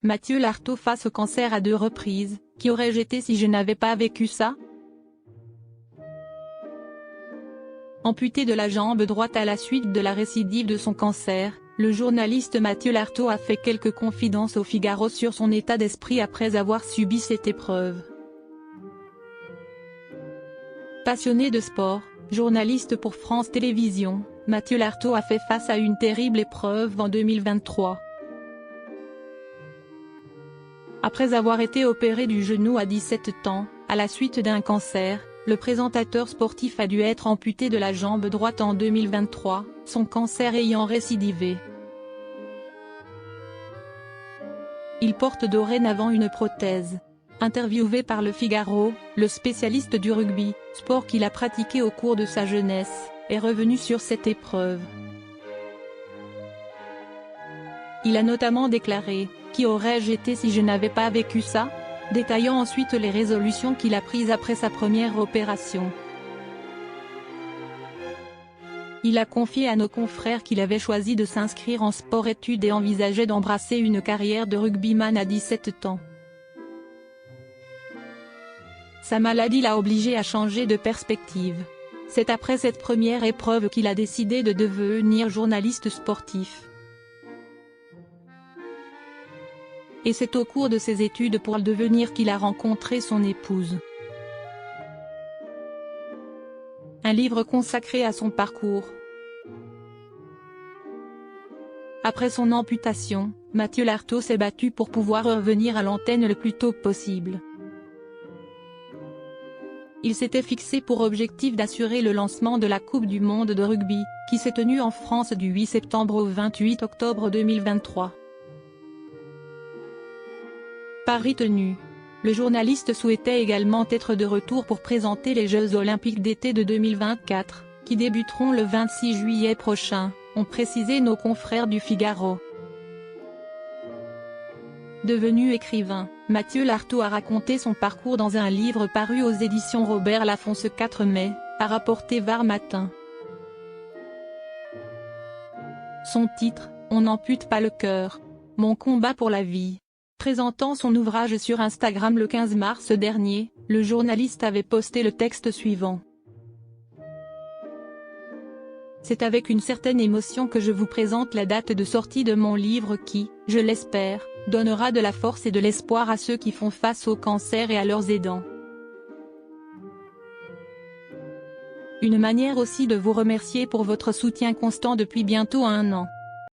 Mathieu Lartaud face au cancer à 2 reprises, qui aurais-je été si je n'avais pas vécu ça? Amputé de la jambe droite à la suite de la récidive de son cancer, le journaliste Mathieu Lartaud a fait quelques confidences au Figaro sur son état d'esprit après avoir subi cette épreuve. Passionné de sport, journaliste pour France Télévisions, Mathieu Lartaud a fait face à une terrible épreuve en 2023. Après avoir été opéré du genou à 17 ans, à la suite d'un cancer, le présentateur sportif a dû être amputé de la jambe droite en 2023, son cancer ayant récidivé. Il porte dorénavant une prothèse. Interviewé par Le Figaro, le spécialiste du rugby, sport qu'il a pratiqué au cours de sa jeunesse, est revenu sur cette épreuve. Il a notamment déclaré « Qui aurais-je été si je n'avais pas vécu ça ?», détaillant ensuite les résolutions qu'il a prises après sa première opération. Il a confié à nos confrères qu'il avait choisi de s'inscrire en sport-études et envisageait d'embrasser une carrière de rugbyman à 17 ans. Sa maladie l'a obligé à changer de perspective. C'est après cette première épreuve qu'il a décidé de devenir journaliste sportif. Et c'est au cours de ses études pour le devenir qu'il a rencontré son épouse. Un livre consacré à son parcours. Après son amputation, Mathieu Lartaud s'est battu pour pouvoir revenir à l'antenne le plus tôt possible. Il s'était fixé pour objectif d'assurer le lancement de la Coupe du monde de rugby, qui s'est tenue en France du 8 septembre au 28 octobre 2023. Pari tenu. Le journaliste souhaitait également être de retour pour présenter les Jeux Olympiques d'été de 2024, qui débuteront le 26 juillet prochain, ont précisé nos confrères du Figaro. Devenu écrivain, Mathieu Lartaud a raconté son parcours dans un livre paru aux éditions Robert Laffont ce 4 mai, a rapporté Var Matin. Son titre, On n'ampute pas le cœur. Mon combat pour la vie. Présentant son ouvrage sur Instagram le 15 mars dernier, le journaliste avait posté le texte suivant. C'est avec une certaine émotion que je vous présente la date de sortie de mon livre qui, je l'espère, donnera de la force et de l'espoir à ceux qui font face au cancer et à leurs aidants. Une manière aussi de vous remercier pour votre soutien constant depuis bientôt 1 an.